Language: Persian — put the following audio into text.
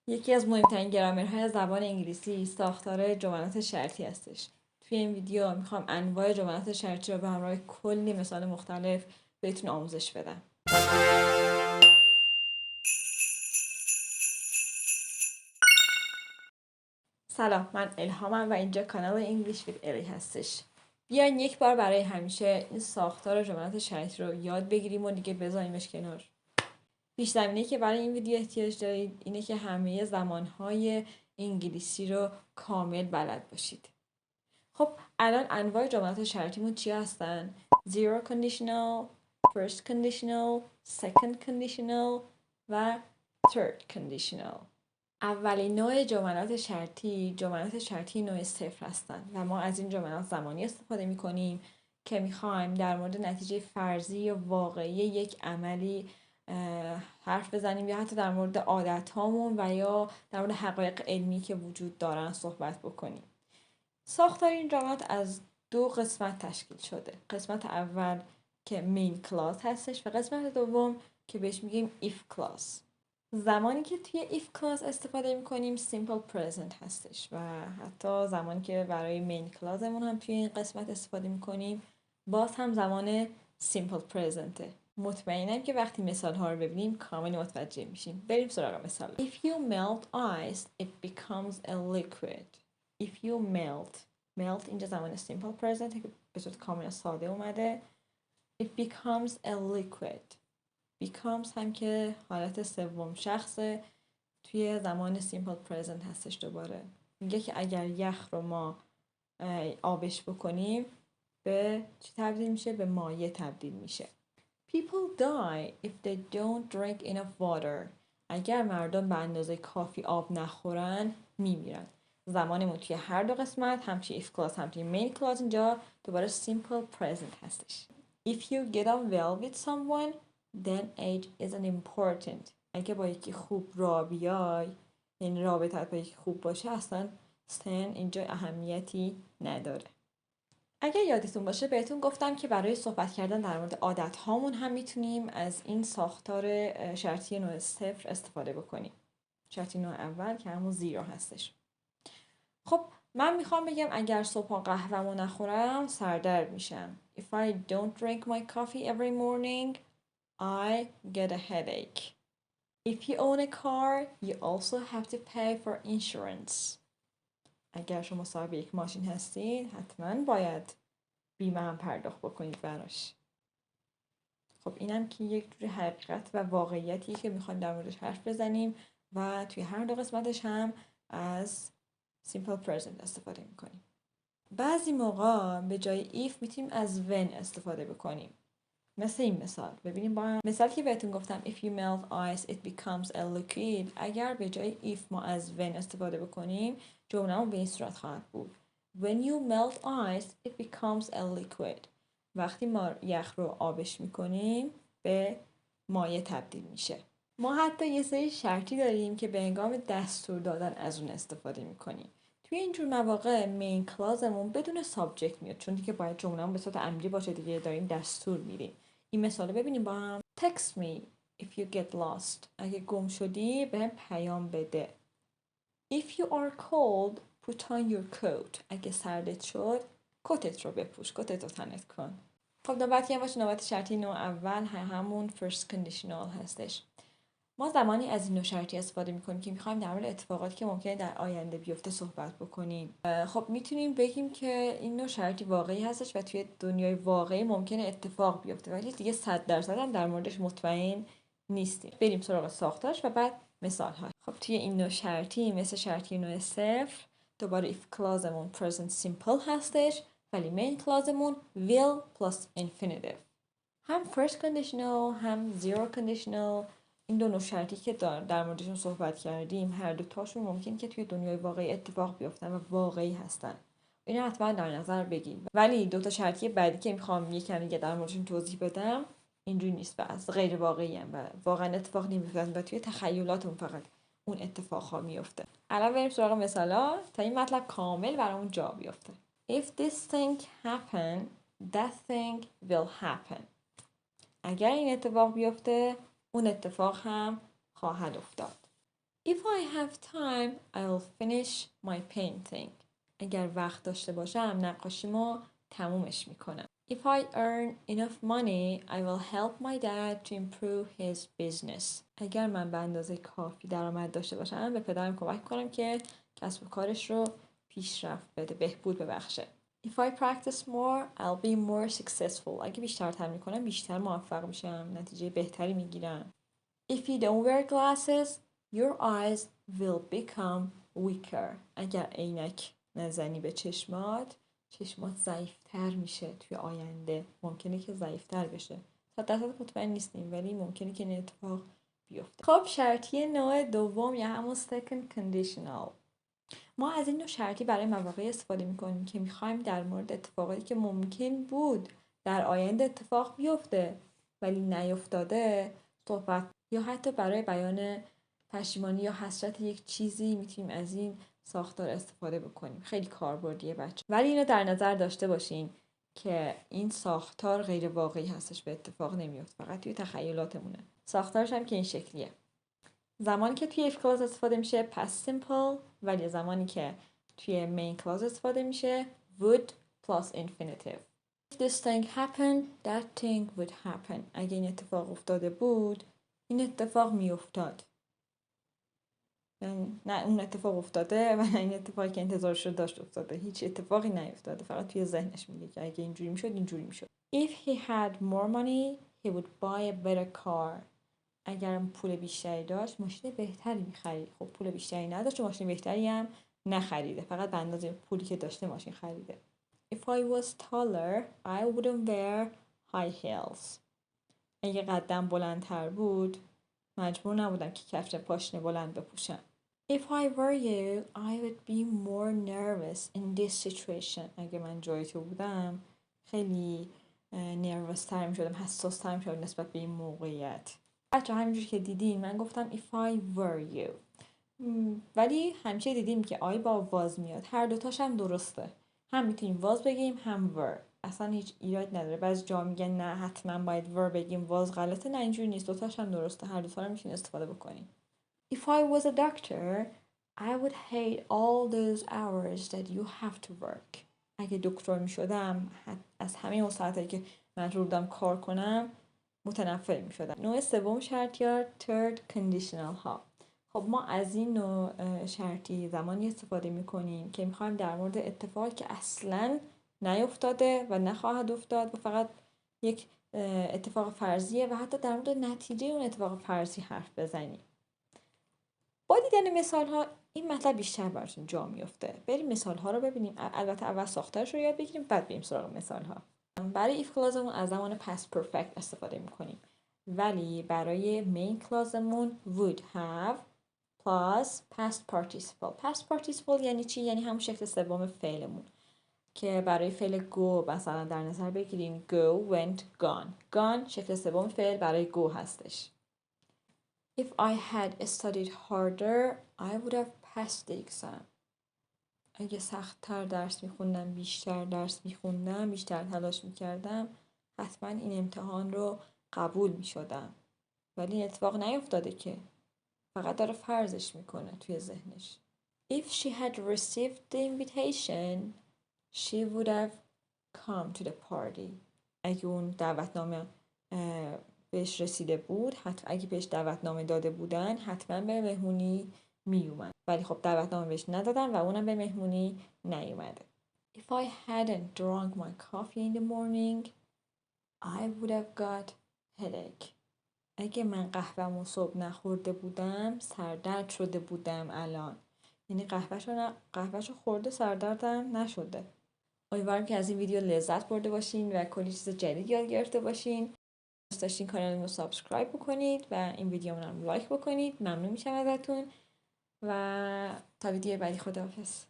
یکی از مهمترین گرامرهای زبان انگلیسی ساختار جملات شرطی هستش. توی این ویدیو میخوام انواع جملات شرطی رو به همراه کلی مثال مختلف بهتون آموزش بدم. سلام، من الهامم و اینجا کانال انگلیش وید الی هستش. بیاین یک بار برای همیشه این ساختار جملات شرطی رو یاد بگیریم و دیگه بذاریمش کنار. پیش زمینه‌ای که برای این ویدیو احتیاج دارید اینه که همه زمانهای انگلیسی رو کامل بلد باشید. خب الان انواع جملات شرطیمون چی هستن؟ Zero conditional, first conditional, second conditional و third conditional. اولین نوع جملات شرطی نوع صفر هستن و ما از این جملات زمانی استفاده میکنیم که میخوایم در مورد نتیجه فرضی یا واقعی یک عملی حرف بزنیم یا حتی در مورد عادت هامون و یا در مورد حقایق علمی که وجود دارن صحبت بکنیم. ساختار این جملات از دو قسمت تشکیل شده. قسمت اول که مین کلاس هستش و قسمت دوم که بهش میگیم if کلاس. زمانی که توی if کلاس استفاده میکنیم simple present هستش و حتی زمانی که برای مین کلاسمون هم توی این قسمت استفاده میکنیم باز هم زمان simple presentه. مطمئنم که وقتی مثال ها رو ببینیم کامل متوجه میشیم. بریم سراغ مثال. If you melt ice it becomes a liquid. If you melt اینجا زمان simple present که به صورت کاملا ساده اومده. It becomes a liquid. becomes هم که حالت سوم شخصه توی زمان simple present هستش. دوباره میگه که اگر یخ رو ما آبش بکنیم به چی تبدیل میشه؟ به مایع تبدیل میشه. People die if they don't drink enough water. اگر مردم به اندازه کافی آب نخورن میمیرن. زمانمون توی هر دو قسمت هم توی if clause هم توی main clause اینجا دوباره simple present هستش. If you get on well with someone then age isn't important. اگه با یکی خوب را بیای یعنی رابطت با یکی خوب باشه اصلا سن اینجا اهمیتی نداره. اگر یادتون باشه بهتون گفتم که برای صحبت کردن در مورد عادت هامون هم میتونیم از این ساختار شرطی نوع صفر استفاده بکنیم. شرطی نوع اول که همون زیرو هستش. خب من میخوام بگم اگر صبح قهوه‌مو نخورم سردرد میشم. If I don't drink my coffee every morning I get a headache. If you own a car you also have to pay for insurance. اگر شما صاحب یک ماشین هستین حتما باید بیمه هم پرداخت بکنید براش. خب اینم که یک جور حقیقت و واقعیتیه که میخوایم در موردش حرف بزنیم و توی هر دو قسمتش هم از simple present استفاده میکنیم. بعضی موقع به جای if میتونیم از when استفاده بکنیم. مثل این مثال ببینیم با هم. مثال که بهتون گفتم if you melt ice it becomes a liquid. اگر به جای if ما از when استفاده بکنیم جمله‌مون به این صورت خواهد بود. When you melt ice it becomes a liquid. وقتی ما یخ رو آبش میکنیم به مایع تبدیل میشه. ما حتی یه سری شرطی داریم که به هنگام دستور دادن از اون استفاده میکنیم. توی اینجور مواقع مین کلازمون بدون سابجکت میاد چون دیگه باید جمله‌مون به صورت امری باشه دیگه داریم دستور میدیم. این مثال رو ببینیم با هم. Text me if you get lost. اگه گم شدی بهم پیام بده. If you are cold put on your coat. اگه سردت شد کتت رو بپوش، کتت رو تنت کن. خب نوبتی هم باشه نوبت شرطی نوع اول همون first conditional هستش. ما زمانی از این نوع شرطی استفاده میکنیم که میخوایم در مورد اتفاقاتی که ممکنه در آینده بیفته صحبت بکنیم. خب میتونیم بگیم که این نوع شرطی واقعی هستش و توی دنیای واقعی ممکنه اتفاق بیفته ولی دیگه 100% هم در موردش مطمئن نیستیم. بریم سراغ ساختارش و بعد مثال ها. خب توی این نوع شرطی مثل شرطی نوع صفر دوباره if clauseمون present simple هستش ولی main clauseمون will plus infinitive. هم first conditional هم zero conditional این دو نوع شرطی که در موردشون صحبت کردیم هر دو تاشون ممکن که توی دنیای واقعی اتفاق بیفتن و واقعی هستن. اینا حتما در نظر بگیرید. ولی دو تا شرطی بعدی که میخوام یکم دیگه در موردشون توضیح بدم اینجوری نیست و از غیر واقعی هم و واقعا اتفاق نمیفتن و توی تخیلاتمون فقط اون اتفاق ها میفته. الان بریم سراغ مثالا تا این مطلب کامل برامون جا بیفته. If this thing happen that thing will happen. اگر این اتفاق بیفته اون اتفاق هم خواهد افتاد. If I have time, I'll finish my painting. اگر وقت داشته باشم نقاشیمو تمومش میکنم. If I earn enough money, I will help my dad to improve his business. اگر من به اندازه کافی درآمد داشته باشم به پدرم کمک کنم که کسب و کارش رو پیشرفت بده، بهبود ببخشه. If I practice more, I'll be more successful. اگه بیشتر تمرین کنم بیشتر موفق میشم، نتیجه بهتری میگیرم. If you don't wear glasses, your eyes will become weaker. اگر عینک نزنی به چشمات ضعیفتر میشه توی آینده. ممکنه که ضعیفتر بشه. 100% مطمئن نیستیم ولی ممکنه که این اتفاق بیفته. خب شرطی نوع دوم یا همون second conditional. ما از این نوع شرطی برای مواقعی استفاده میکنیم که میخوایم در مورد اتفاقاتی که ممکن بود در آینده اتفاق بیفته ولی نیفتاده صحبت، یا حتی برای بیان پشیمانی یا حسرت یک چیزی میتونیم از این ساختار استفاده بکنیم. خیلی کاربردیه بچه، ولی اینو در نظر داشته باشین که این ساختار غیر واقعی هستش، به اتفاق نمیفته، فقط توی تخیلاتمونه. ساختارش هم که این شکلیه. زمانی که توی if clause استفاده میشه past simple، ولی زمانی که توی main clause استفاده میشه would plus infinitive. If this thing happened, that thing would happen. اگه این اتفاق افتاده بود این اتفاق میافتاد. یعنی نه اون اتفاق افتاده و نه این اتفاقی که انتظارش رو داشت افتاده. هیچ اتفاقی نیفتاده، فقط توی ذهنش میگه که اگه اینجوری میشد اینجوری میشد. If he had more money, he would buy a better car. اگر پول بیشتری داشت ماشین بهتری می‌خرید. خب پول بیشتری نداشت و ماشین بهتری هم نخریده، فقط به اندازه پولی که داشته ماشین خریده. If I was taller, I wouldn't wear high heels. اگه قدم بلندتر بود مجبور نبودم که کفش پاشنه بلند بپوشم. If I were you, I would be more nervous in this situation. اگه من جای تو بودم خیلی نروس تر می‌شدم، حساس تر می‌شدم نسبت به این موقعیت. بچه همینجور که دیدین من گفتم if I were you، ولی همیشه دیدیم که آی با واز میاد. هر دوتاش هم درسته، هم میتونیم واز بگیم هم ور، اصلا هیچ ایراد نداره. بعضی جا میگن نه حتما باید ور بگیم واز غلطه، نه اینجوری نیست، دوتاش هم درسته، هر دوتا رو میتونیم استفاده بکنیم. If I was a doctor, I would hate all those hours that you have to work. اگه دکتر میشدم از همه اون ساعتایی که مجبور بودم کار کنم متنفر میشدم. نوع سوم شرطیار third conditional ها. خب ما از این نوع شرطی زمانی استفاده میکنیم که میخوایم در مورد اتفاقی که اصلا نیفتاده و نخواهد افتاد و فقط یک اتفاق فرضیه و حتی در مورد نتیجه اون اتفاق فرضی حرف بزنیم. با دیدن مثال ها این مطلب بیشتر براتون جا میفته. بریم مثال ها رو ببینیم. البته اول ساختارش رو یاد بگیریم بعد بریم سراغ مثال ها. برای if clauseمون از زمان past perfect استفاده میکنیم، ولی برای main clauseمون would have plus past participle. past participle یعنی چی؟ یعنی همون شکل سوم فعلمون که برای فعل go مثلا در نظر بگیریم go, went, gone. gone شکل سوم فعل برای go هستش. If I had studied harder, I would have passed the exam. اگه سخت‌تر درس میخوندم، بیشتر درس میخوندم، بیشتر تلاش میکردم، حتما این امتحان رو قبول میشدم. ولی این اتفاق نیفتاده که، فقط داره فرضش میکنه توی ذهنش. If she had received the invitation, she would have come to the party. اگه اون دعوتنامه بهش رسیده بود، اگه بهش دعوتنامه داده بودن حتما به مهمونی میومد، ولی خب دعوتنامه بهش ندادن و اونم به مهمونی نیومده. If I hadn't drunk my coffee in the morning, I would have got headache. اگه من قهوه‌مو صبح نخورده بودم سردرد شده بودم الان. یعنی قهوه‌شو خورده سردردم نشده. امیدوارم که از این ویدیو لذت برده باشین و کلی چیز جدید یاد گرفته باشین. دوست داشتین کانال رو سابسکرایب بکنید و این ویدیو رو لایک بکنید. ممنون میشم ازتون و تا ویدیو بعدی خداحافظ.